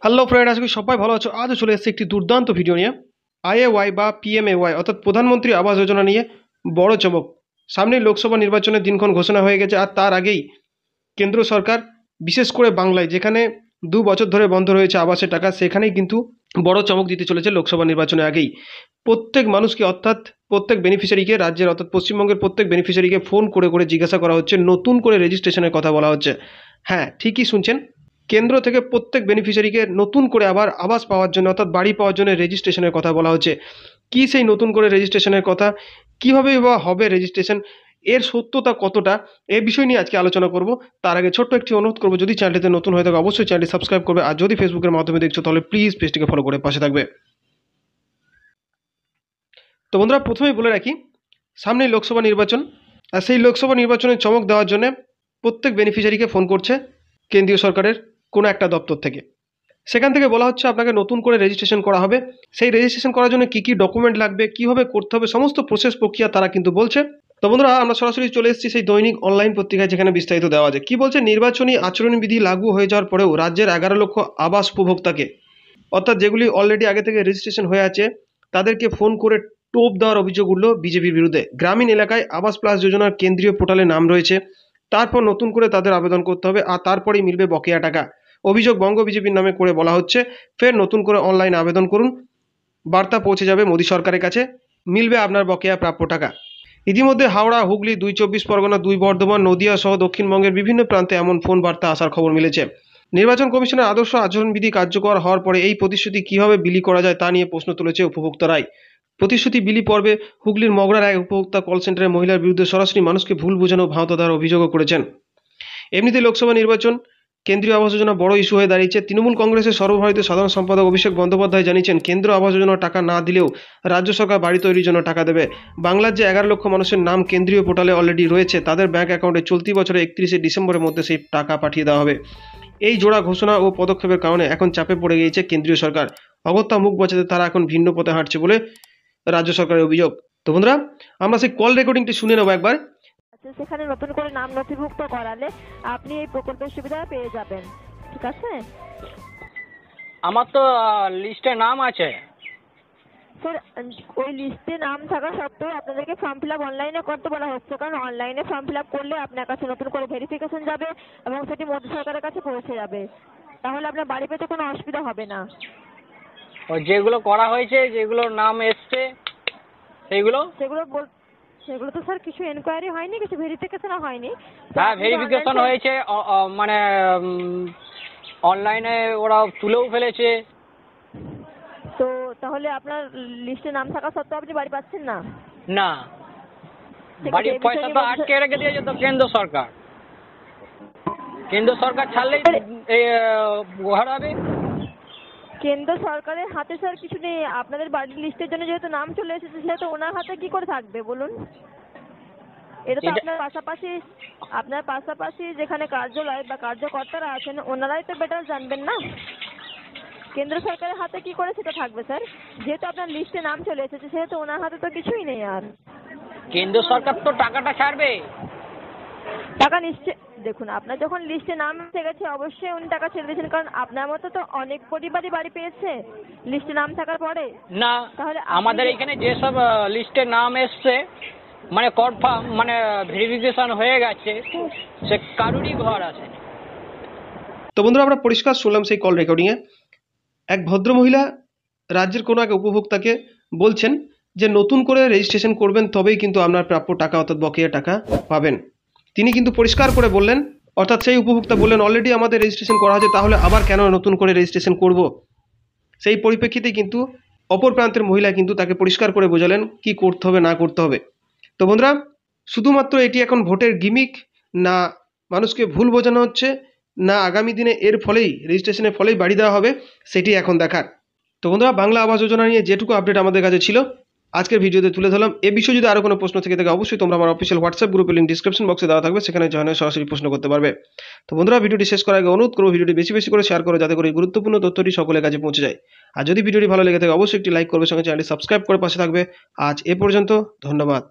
Hello friend, আজকে সবাই ভালো আছো। আজও চলে এসেছে একটি দুর্দান্ত ভিডিও নিয়ে। আইএওয়াই বা পিএমএওয়াই অর্থাৎ প্রধানমন্ত্রী আবাস যোজনা নিয়ে বড় চমক। সামনেই লোকসভা নির্বাচনের দিনক্ষণ ঘোষণা হয়ে গেছে, আর তার আগেই কেন্দ্র সরকার বিশেষ করে বাংলায় যেখানে 2 বছর ধরে বন্ধ রয়েছে আবাসের টাকা, সেখানেই কিন্তু বড় চমক দিতে চলেছে লোকসভা নির্বাচনের আগেই। প্রত্যেক মানুষকে অর্থাৎ প্রত্যেক বেনিফিশিয়ারিকে, রাজ্যের অর্থাৎ পশ্চিমবঙ্গের প্রত্যেক বেনিফিশিয়ারিকে ফোন করে করে জিজ্ঞাসা করা হচ্ছে, নতুন করে রেজিস্ট্রেশনের কথা বলা হচ্ছে। হ্যাঁ, ঠিকই শুনছেন, কেন্দ্র থেকে প্রত্যেক বেনিফিশিয়ারিকে নতুন করে আবার আবাস পাওয়ার জন্য অর্থাৎ বাড়ি পাওয়ার জন্য রেজিস্ট্রেশনের কথা বলা হচ্ছে। কী সেই নতুন করে রেজিস্ট্রেশনের কথা, কীভাবে বা হবে রেজিস্ট্রেশন, এর সত্যতা কতটা, এই বিষয় নিয়ে আজকে আলোচনা করব। তার আগে ছোট্ট একটি অনুরোধ করবো, যদি চ্যানেলটিতে নতুন হয়ে থাকে অবশ্যই চ্যানেলটি সাবস্ক্রাইব করবে, আর যদি ফেসবুকের মাধ্যমে দেখছো তাহলে প্লিজ পেজটিকে ফলো করে পাশে থাকবে। তো বন্ধুরা, প্রথমেই বলে রাখি, সামনেই লোকসভা নির্বাচন, আর সেই লোকসভা নির্বাচনে চমক দেওয়ার জন্য প্রত্যেক বেনিফিশিয়ারিকে ফোন করছে কেন্দ্রীয় সরকারের কোনো একটা দপ্তর থেকে। সেখান থেকে বলা হচ্ছে আপনাকে নতুন করে রেজিস্ট্রেশন করা হবে। সেই রেজিস্ট্রেশন করার জন্য কী কী ডকুমেন্ট লাগবে, কীভাবে করতে হবে, সমস্ত প্রসেস প্রক্রিয়া তারা কিন্তু বলছে। তো বন্ধুরা, আমরা সরাসরি চলে এসেছি সেই দৈনিক অনলাইন পত্রিকায়, যেখানে বিস্তারিত দেওয়া আছে। কি বলছে, নির্বাচনী আচরণবিধি লাগু হয়ে যাওয়ার পরেও রাজ্যের 11 লক্ষ আবাস উপভোক্তাকে, অর্থাৎ যেগুলি অলরেডি আগে থেকে রেজিস্ট্রেশন হয়ে আছে, তাদেরকে ফোন করে টোপ দেওয়ার অভিযোগ উঠল বিজেপির বিরুদ্ধে। গ্রামীণ এলাকায় আবাস প্লাস যোজনার কেন্দ্রীয় পোর্টালে নাম রয়েছে, তারপর নতুন করে তাদের আবেদন করতে হবে, আর তারপরেই মিলবে বকেয়া টাকা। অভিযোগ বঙ্গ বিজেপির নামে করে বলা হচ্ছে, ফের নতুন করে অনলাইন আবেদন করুন, বার্তা পৌঁছে যাবে মোদী সরকারের কাছে, মিলবে আপনার বকেয়া প্রাপ্য টাকা। ইতিমধ্যে হাওড়া, হুগলি, 2 চব্বিশ পরগনা, 2 বর্ধমান, নদিয়া সহ দক্ষিণবঙ্গের বিভিন্ন প্রান্তে এমন ফোন বার্তা আসার খবর মিলেছে। নির্বাচন কমিশনের আদর্শ আচরণবিধি কার্যকর হওয়ার পরে এই প্রতিশ্রুতি কীভাবে বিলি করা যায় তা নিয়ে প্রশ্ন তুলেছে উপভোক্তারাই। প্রতিশ্রুতি বিলি পর্বে হুগলির মগরার এক উপভোক্তা কল সেন্টারের মহিলার বিরুদ্ধে সরাসরি মানুষকে ভুল বোঝানো, ভাঁওতা দেওয়ার অভিযোগও করেছেন। এমনিতে লোকসভা নির্বাচন, কেন্দ্রীয় আবাস যোজনা বড় ইস্যু হয়ে দাঁড়িয়েছে। তৃণমূল কংগ্রেসের সর্বভারতীয় সাধারণ সম্পাদক অভিষেক বন্দ্যোপাধ্যায় জানিয়েছেন, কেন্দ্র আবাস যোজনার টাকা না দিলেও রাজ্য সরকার বাড়ি তৈরির জন্য টাকা দেবে। বাংলার যে 11 লক্ষ মানুষের নাম কেন্দ্রীয় পোর্টালে অলরেডি রয়েছে, তাদের ব্যাংক অ্যাকাউন্টে চলতি বছরের 31শে ডিসেম্বরের মধ্যে সেই টাকা পাঠিয়ে দেওয়া হবে। এই জোড়া ঘোষণা ও পদক্ষেপের কারণে এখন চাপে পড়ে গিয়েছে কেন্দ্রীয় সরকার। অগত্যা মুখ বাঁচাতে তারা এখন ভিন্ন পথে হাঁটছে বলে রাজ্য সরকারের অভিযোগ। তো বন্ধুরা, আমরা সেই কল রেকর্ডিংটি শুনে নেবো একবার। সেখানে নতুন করে নাম নথিভুক্ত করালে আপনি এই প্রকল্পের সুবিধা পেয়ে যাবেন, ঠিক আছে? আমার তো লিস্টে নাম আছে স্যার, ওই লিস্টে নাম থাকা সত্ত্বেও আপনাদেরকে ফর্ম ফিল আপ অনলাইনে করতে বলা হচ্ছে, কারণ অনলাইনে ফর্ম ফিল আপ করলে আপনার কাছে নতুন করে ভেরিফিকেশন যাবে এবং সেটি মোদী সরকারের কাছে পৌঁছে যাবে। তাহলে আপনার বাড়ি পেতে কোনো অসুবিধা হবে না। যেগুলো করা হয়েছে, যেগুলো নাম এসছে সেগুলো তো স্যার কিছু এনকোয়ারি হয়নি, কিছু ভেরিফিকেশনও হয়নি। হ্যাঁ, ভেরিফিকেশন হয়েছে, মানে অনলাইনে ওরা তুলেও ফেলেছে। তো তাহলে আপনার লিস্টে নাম থাকা সত্ত্বেও আপনি বাড়ি পাচ্ছেন না? না, বাড়ির পয়সা তো আটকে রেখে দিয়েছে তো কেন্দ্র সরকার। কেন্দ্র সরকার ছাড়লেই ঘর হবে। কেন্দ্র সরকারের হাতে স্যার কিছু নেই। আপনাদের বাড়ির লিস্টের জন্য যেহেতু নাম চলে এসেছে, সেহেতু ওনার হাতে কি করে থাকবে বলুন? এটা তো আপনার পাশাপাশি যেখানে কার্যালয় বা কার্যকর্তারা আছেন, ওনারাই তো বেটার জানবেন না কেন্দ্র সরকারের হাতে কি করে সেটা থাকবে স্যার। যেহেতু আপনার লিস্টে নাম চলে এসেছে, সেহেতু ওনার হাতে তো কিছুই নেই। আর কেন্দ্র সরকার তো টাকাটা ছাড়বে। টাকা নিশ্চয়, দেখুন, আপনার যখন লিস্টে নাম এসে গেছে অবশ্যই উনি টাকা ছেড়ে দিয়েছেন, কারণ আপনার মতো তো অনেক পরিবারই বাড়ি পেয়েছে লিস্টে নাম থাকার পরে। না, তাহলে আমাদের এখানে যেসব লিস্টে নাম এসছে, মানে কনফার্ম, মানে ভেরিফিকেশন হয়ে গেছে, সে কারুরই ঘর আছে। তো বন্ধুরা, আমরা পরিষ্কার শুনলাম সেই কল রেকর্ডিংয়ে এক ভদ্রমহিলা রাজ্যের কোনো এক উপভোক্তাকে বলছেন যে নতুন করে রেজিস্ট্রেশন করবেন, তবেই কিন্তু আপনার প্রাপ্য টাকা অর্থাৎ বকেয়া টাকা পাবেন। তিনি কিন্তু পরিষ্কার করে বললেন, অর্থাৎ সেই উপভোক্তা বললেন অলরেডি আমাদের রেজিস্ট্রেশন করা হয়েছে, তাহলে আবার কেন নতুন করে রেজিস্ট্রেশন করব। সেই পরিপ্রেক্ষিতেই কিন্তু অপর প্রান্তের মহিলা কিন্তু তাকে পরিষ্কার করে বোঝালেন কি করতে হবে না করতে হবে। তো বন্ধুরা, শুধুমাত্র এটি এখন ভোটের গিমিক, না মানুষকে ভুল বোঝানো হচ্ছে, না আগামী দিনে এর ফলেই রেজিস্ট্রেশনের ফলেই বাড়ি দেওয়া হবে, সেটি এখন দেখার। তো বন্ধুরা, বাংলা আবাস যোজনা নিয়ে যেটুকু আপডেট আমাদের কাছে ছিল আজকের ভিডিওতে তুলে ধরলাম। এ বিষয়ে যদি আরও কোনো প্রশ্ন থেকে থাকে অবশ্যই তোমরা আমার অফিসিয়াল হোয়াটসঅ্যাপ গ্রুপের লিঙ্ক ডিসক্রিপশন বক্সে দেওয়া থাকবে, সেখানে জয়েন হয়ে সরাসরি প্রশ্ন করতে পারবে। তো বন্ধুরা, ভিডিওটি শেষ করার আগে অনুরোধ করো, ভিডিওটি বেশি বেশি করে শেয়ার করো, যাতে করে এই গুরুত্বপূর্ণ তথ্যটি সকলের কাছে পৌঁছে যায়। আর যদি ভিডিওটি ভালো লেগে থাকে অবশ্যই একটি লাইক করবে, সঙ্গে চ্যানেলটি সাবস্ক্রাইব করে পাশে থাকবে। আজ এ পর্যন্ত, ধন্যবাদ।